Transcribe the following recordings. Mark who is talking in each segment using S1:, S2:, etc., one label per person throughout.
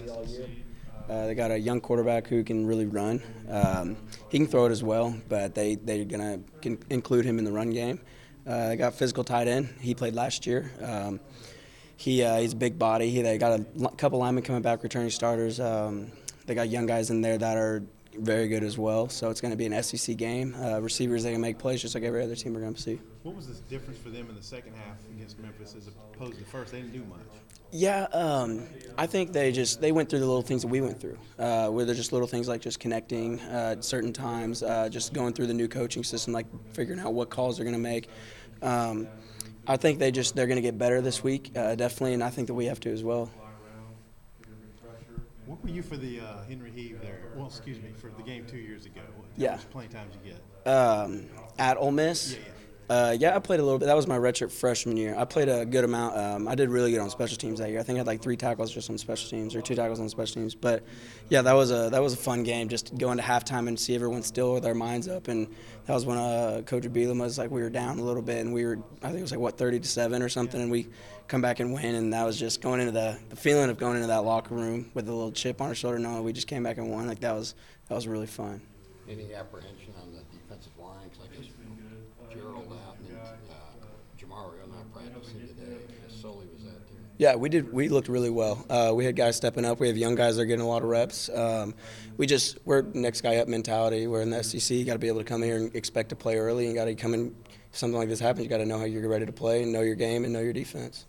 S1: all year. They got a young quarterback who can really run. He can throw it as well, but they're going to include him in the run game. They got physical tight end. He played last year. He's a big body. They got a couple linemen coming back, returning starters. They got young guys in there that are very good as well. So it's going to be an SEC game. Receivers, they can make plays just like every other team we're going to see.
S2: What was the difference for them in the second half against Memphis as opposed to the first? They didn't do much.
S1: Yeah, I think they went through the little things that we went through, where they're just little things like just connecting at certain times, just going through the new coaching system, like figuring out what calls they're going to make. I think they're going to get better this week, definitely, and I think that we have to as well.
S2: What were you for the Henry Heave there? Well, excuse me, for the game 2 years ago.
S1: Yeah.
S2: How much playing time did you get?
S1: At Ole Miss?
S2: Yeah.
S1: I played a little bit. That was my redshirt freshman year. I played a good amount. I did really good on special teams that year. I think I had like 3 tackles just on special teams, or 2 tackles on special teams. But yeah, that was a fun game. Just going to halftime and see everyone still with their minds up. And that was when Coach Bielema was like, we were down a little bit, and I think it was like 30-7 or something, and we come back and win. And that was just going into the feeling of going into that locker room with a little chip on our shoulder, knowing we just came back and won. Like that was really fun.
S3: Any apprehension on the defensive line? Because I guess Gerald out and Jamario not practicing today. Sully was out there.
S1: Yeah, we did. We looked really well. We had guys stepping up. We have young guys that are getting a lot of reps. We're next guy up mentality. We're in the SEC. You got to be able to come here and expect to play early. And got to come in. If something like this happens, you got to know how you're ready to play and know your game and know your defense.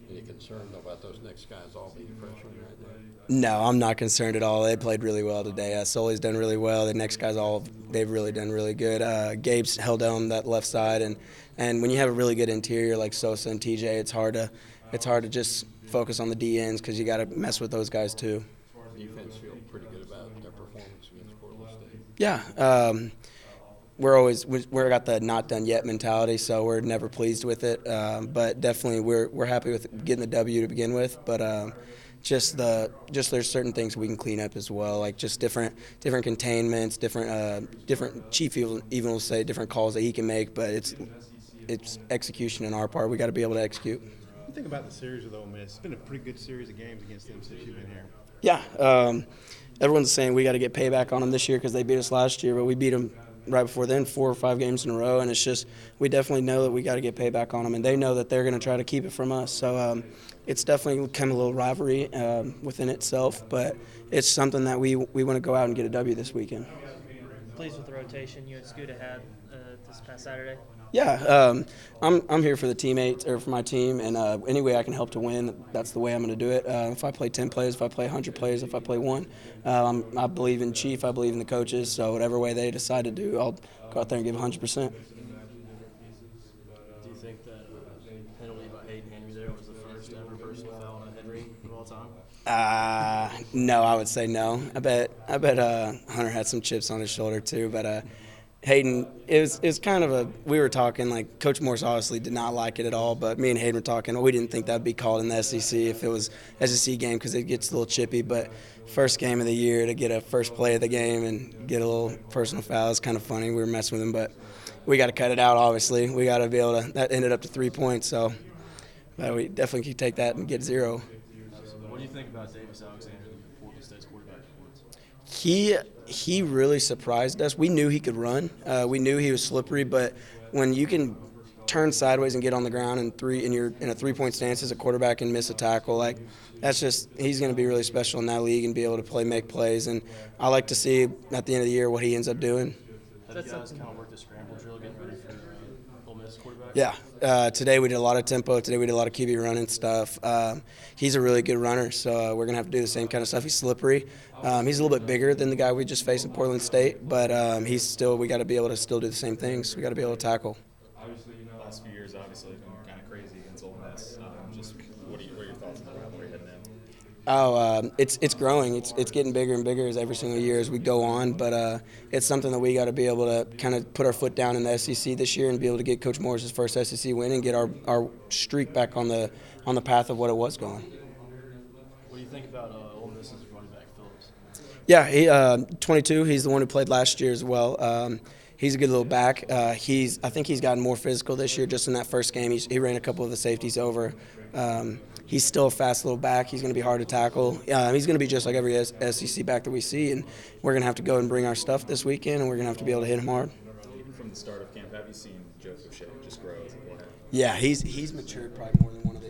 S3: Any concern about those next guys all being freshmen right there?
S1: No, I'm not concerned at all. They played really well today. Sully's done really well. The next guys they've really done really good. Gabe's held down that left side, and when you have a really good interior like Sosa and TJ, it's hard to just focus on the DNs because you got to mess with those guys too.
S3: Defense feel pretty good about their performance against Portland State.
S1: Yeah. We're got the not done yet mentality, so we're never pleased with it. But definitely we're happy with getting the W to begin with. But just there's certain things we can clean up as well, like just different containments, different Chief even will say different calls that he can make. But it's execution on our part. We got to be able to execute.
S2: What do you think about the series with Ole Miss? It's been a pretty good series of games against them since you've been here.
S1: Yeah. Everyone's saying we got to get payback on them this year because they beat us last year, but we beat them right before then 4 or 5 games in a row, and it's just we definitely know that we got to get payback on them, and they know that they're going to try to keep it from us. So it's definitely kind of a little rivalry within itself, but it's something that we want to go out and get a W this weekend.
S4: Pleased with the rotation you and Scooter had this past Saturday?
S1: Yeah, I'm here for the teammates or for my team, and any way I can help to win, that's the way I'm going to do it. If I play 10 plays, if I play 100 plays, if I play 1, I believe in Chief, I believe in the coaches. So whatever way they decide to do, I'll go out there and give 100%.
S5: Do you think that penalty by Hayden Henry there was the first ever personal foul on Henry of all time?
S1: No, I would say no. I bet Hunter had some chips on his shoulder too, but. Hayden, it was kind of we were talking, like Coach Morse obviously did not like it at all, but me and Hayden were talking, we didn't think that would be called in the SEC if it was SEC game because it gets a little chippy, but first game of the year to get a first play of the game and get a little personal foul is kind of funny. We were messing with him, but we got to cut it out, obviously. We got to be able to – that ended up to 3 points, so we definitely could take that and get 0.
S5: What do you think about Davis Alexander, Portland State's quarterback?
S1: He really surprised us. We knew he could run. We knew he was slippery, but when you can turn sideways and get on the ground and you're in a 3-point stance as a quarterback and miss a tackle, like that's just he's going to be really special in that league and be able to make plays. And I like to see at the end of the year what he ends up doing.
S5: Have you guys kind of worked the scramble drill getting ready for Ole Miss quarterback?
S1: Yeah. Today we did a lot of tempo. Today we did a lot of QB running stuff. He's a really good runner, so we're going to have to do the same kind of stuff. He's slippery. He's a little bit bigger than the guy we just faced in Portland State, but we got to be able to still do the same things. We got to be able to tackle.
S6: The last few years, obviously, have been kind of crazy against Ole Miss. Just what are your thoughts on the rivalry heading in?
S1: It's growing. It's getting bigger and bigger as every single year as we go on. But it's something that we got to be able to kind of put our foot down in the SEC this year and be able to get Coach Morris's first SEC win and get our streak back on the path of what it was going.
S5: What do you think about Ole Miss's running back Phillips?
S1: Yeah, he 22. He's the one who played last year as well. He's a good little back. I think he's gotten more physical this year. Just in that first game, he ran a couple of the safeties over. he's still a fast little back. He's going to be hard to tackle. He's going to be just like every SEC back that we see, and we're going to have to go and bring our stuff this weekend, and we're going to have to be able to hit him hard.
S6: Even from the start of camp, have you seen Joseph Shea just grow as a player?
S1: Yeah, he's matured probably more than one of